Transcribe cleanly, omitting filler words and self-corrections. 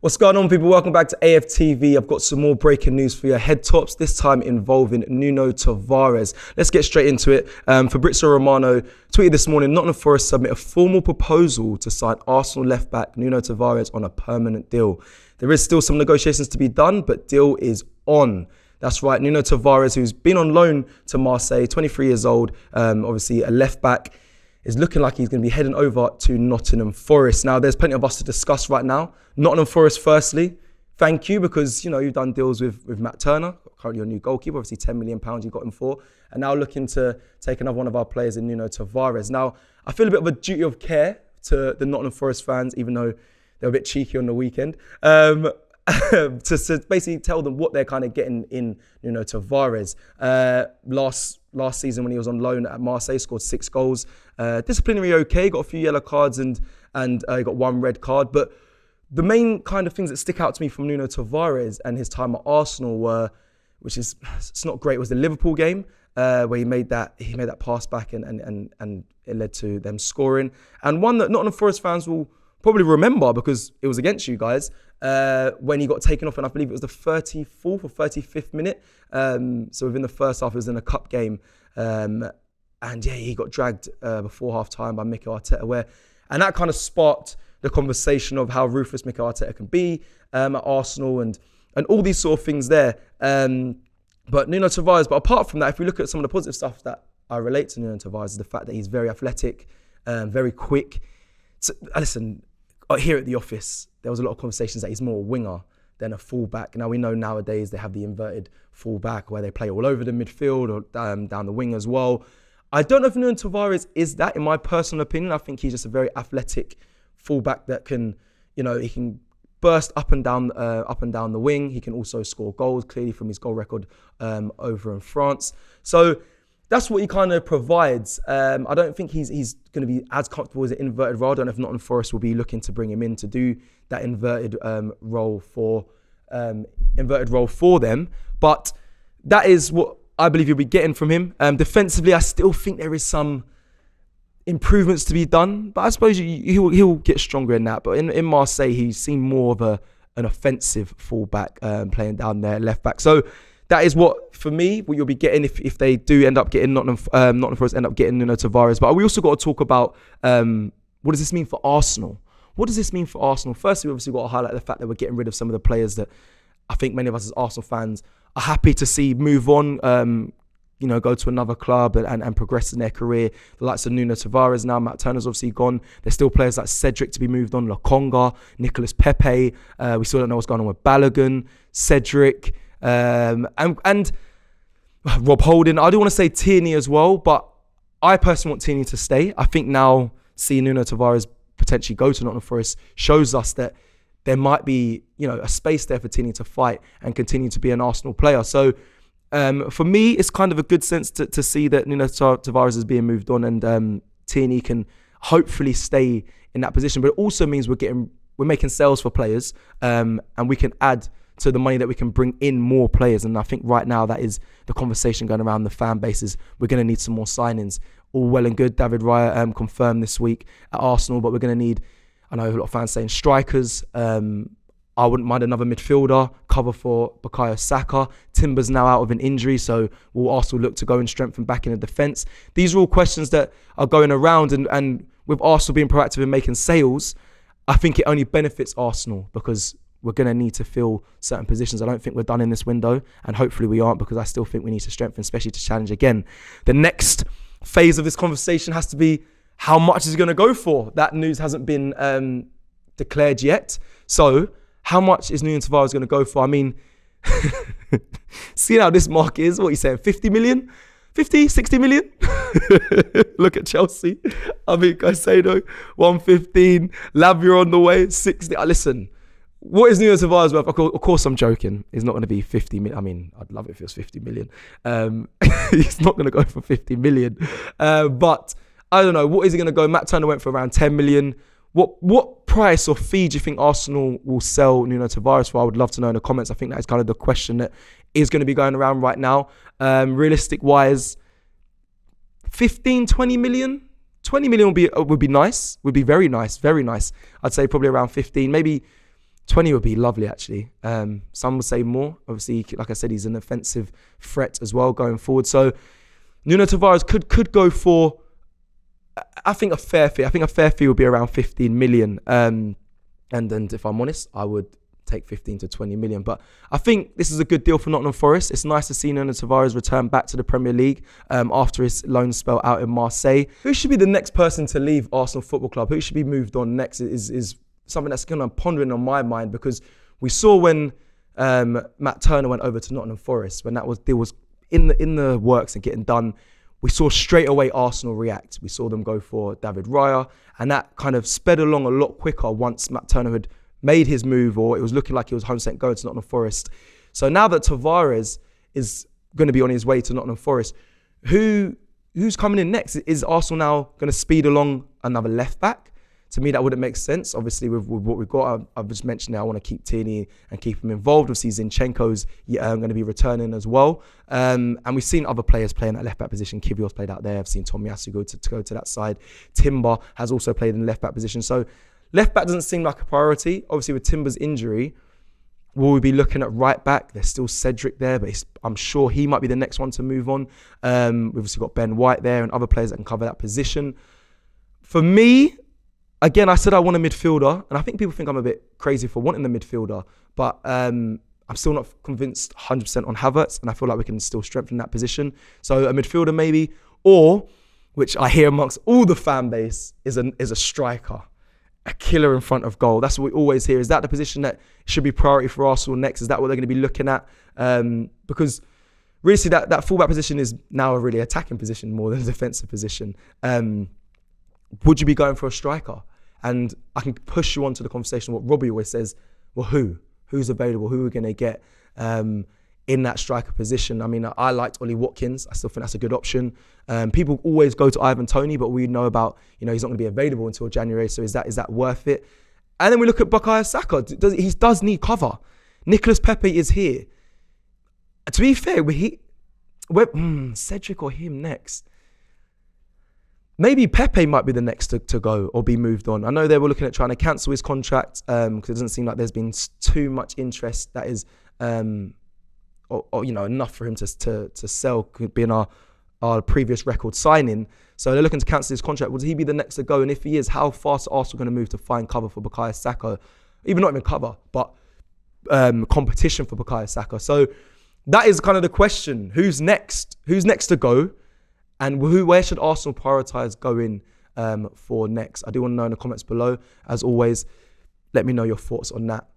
What's going on, people? Welcome back to AFTV. I've got some more breaking news for your head tops, this time involving Nuno Tavares. Let's get straight into it. Fabrizio Romano tweeted this morning, Nottingham Forest submit a formal proposal to sign Arsenal left-back Nuno Tavares on a permanent deal. There is still some negotiations to be done, but deal is on. That's right, Nuno Tavares, who's been on loan to Marseille, 23 years old, obviously a left-back, is looking like he's going to be heading over to Nottingham Forest. Now, there's plenty of us to discuss right now. Nottingham Forest, firstly, thank you, because, you know, you've done deals with Matt Turner, currently your new goalkeeper, obviously £10 million you got him for, and now looking to take another one of our players in Nuno Tavares. Now, I feel a bit of a duty of care to the Nottingham Forest fans, even though they were a bit cheeky on the weekend, to basically tell them what they're kind of getting in Nuno Tavares. Last season when he was on loan at Marseille, scored 6 goals. Disciplinary okay, got a few yellow cards and he got 1 red card. But the main kind of things that stick out to me from Nuno Tavares and his time at Arsenal were, which is it's not great, was the Liverpool game where he made that pass back and it led to them scoring. And one that Nottingham Forest fans will probably remember because it was against you guys, when he got taken off, and I believe it was the 34th or 35th minute. So within the first half, it was in a cup game. And yeah, he got dragged before half time by Mikel Arteta, and that kind of sparked the conversation of how ruthless Mikel Arteta can be at Arsenal and all these sort of things there. But Nuno Tavares, but apart from that, if we look at some of the positive stuff that I relate to Nuno Tavares, is the fact that he's very athletic, very quick. So, listen, here at the office, there was a lot of conversations that he's more a winger than a fullback. Now, we know nowadays they have the inverted fullback where they play all over the midfield or down the wing as well. I don't know if Nuno Tavares is that, in my personal opinion. I think he's just a very athletic fullback that can, you know, he can burst up and down the wing. He can also score goals, clearly from his goal record over in France. So that's what he kind of provides. I don't think he's going to be as comfortable as an inverted role. I don't know if Nottingham Forest will be looking to bring him in to do that inverted role for them. But that is what I believe you'll be getting from him. Defensively, I still think there is some improvements to be done, but I suppose he'll get stronger in that. But in Marseille, he seemed more of an offensive fullback, playing down there left back. So that is what you'll be getting if they do end up getting Nottingham Forest end up getting Nuno Tavares. But we also got to talk about what does this mean for Arsenal? What does this mean for Arsenal? Firstly, we obviously got to highlight the fact that we're getting rid of some of the players that I think many of us as Arsenal fans are happy to see move on, go to another club and progress in their career. The likes of Nuno Tavares now, Matt Turner's obviously gone. There's still players like Cedric to be moved on, Lokonga, Nicolas Pepe. We still don't know what's going on with Balogun, Cedric, and Rob Holding. I do want to say Tierney as well, but I personally want Tierney to stay. I think now seeing Nuno Tavares potentially go to Nottingham Forest shows us that there might be, a space there for Tierney to fight and continue to be an Arsenal player. So for me, it's kind of a good sense to see that Nuno Tavares is being moved on and Tierney can hopefully stay in that position. But it also means we're making sales for players and we can add to the money that we can bring in more players. And I think right now that is the conversation going around the fan bases. We're going to need some more signings. All well and good. David Raya confirmed this week at Arsenal, but we're going to need, I know a lot of fans saying strikers. I wouldn't mind another midfielder, cover for Bukayo Saka. Timber's now out of an injury, so will Arsenal look to go and strengthen back in the defence? These are all questions that are going around, and with Arsenal being proactive in making sales, I think it only benefits Arsenal because we're going to need to fill certain positions. I don't think we're done in this window, and hopefully we aren't, because I still think we need to strengthen, especially to challenge again. The next phase of this conversation has to be how much is it going to go for? That news hasn't been declared yet. So how much is Nuno Tavares going to go for? I mean, seeing how this market is, what are you saying, 50 million? 50, 60 million? Look at Chelsea. I mean, Caicedo, 115. Lavia on the way, 60. Listen, what is Nuno Tavares worth? Of course, I'm joking. He's not going to be 50 million. I mean, I'd love it if it was 50 million. He's not going to go for 50 million. But I don't know. What is he going to go? Matt Turner went for around 10 million. What price or fee do you think Arsenal will sell Nuno Tavares for? I would love to know in the comments. I think that is kind of the question that is going to be going around right now. Realistic wise, 15, 20 million? 20 million would be nice. Would be very nice. Very nice. I'd say probably around 15, maybe 20 would be lovely, actually. Some would say more. Obviously, like I said, he's an offensive threat as well going forward. So Nuno Tavares could go for, I think, a fair fee. I think a fair fee would be around 15 million. And if I'm honest, I would take 15 to 20 million. But I think this is a good deal for Nottingham Forest. It's nice to see Nuno Tavares return back to the Premier League after his loan spell out in Marseille. Who should be the next person to leave Arsenal Football Club? Who should be moved on next is something that's kind of pondering on my mind, because we saw when Matt Turner went over to Nottingham Forest, when deal was in the works and getting done, we saw straight away Arsenal react. We saw them go for David Raya, and that kind of sped along a lot quicker once Matt Turner had made his move, or it was looking like he was home set going to Nottingham Forest. So now that Tavares is going to be on his way to Nottingham Forest, who's coming in next? Is Arsenal now going to speed along another left back? To me, that wouldn't make sense. Obviously, with what we've got, I've just mentioned now, I want to keep Tierney and keep him involved. Obviously, Zinchenko's going to be returning as well. And we've seen other players playing that left-back position. Kivior's played out there. I've seen Tomiyasu go to that side. Timber has also played in the left-back position. So left-back doesn't seem like a priority. Obviously, with Timber's injury, will we be looking at right-back? There's still Cedric there, but I'm sure he might be the next one to move on. We've obviously got Ben White there and other players that can cover that position. For me, again, I said I want a midfielder, and I think people think I'm a bit crazy for wanting the midfielder, but I'm still not convinced 100% on Havertz, and I feel like we can still strengthen that position. So a midfielder maybe, or, which I hear amongst all the fan base, is a striker, a killer in front of goal. That's what we always hear. Is that the position that should be priority for Arsenal next? Is that what they're going to be looking at? Because really, see, that fullback position is now a really attacking position more than a defensive position. Would you be going for a striker? And I can push you onto the conversation. What Robbie always says, well, who's available? Who are we going to get in that striker position? I mean, I liked Ollie Watkins. I still think that's a good option. People always go to Ivan Toney, but we know about, he's not going to be available until January. So is that worth it? And then we look at Bukayo Saka. He does need cover. Nicolas Pepe is here. To be fair, Cedric or him next. Maybe Pepe might be the next to go or be moved on. I know they were looking at trying to cancel his contract because it doesn't seem like there's been too much interest that is, enough for him to sell, could be in our previous record signing. So they're looking to cancel his contract. Would he be the next to go? And if he is, how fast are Arsenal going to move to find cover for Bukayo Saka? Even not even cover, but competition for Bukayo Saka. So that is kind of the question. Who's next? Who's next to go? And where should Arsenal prioritise going for next? I do want to know in the comments below. As always, let me know your thoughts on that.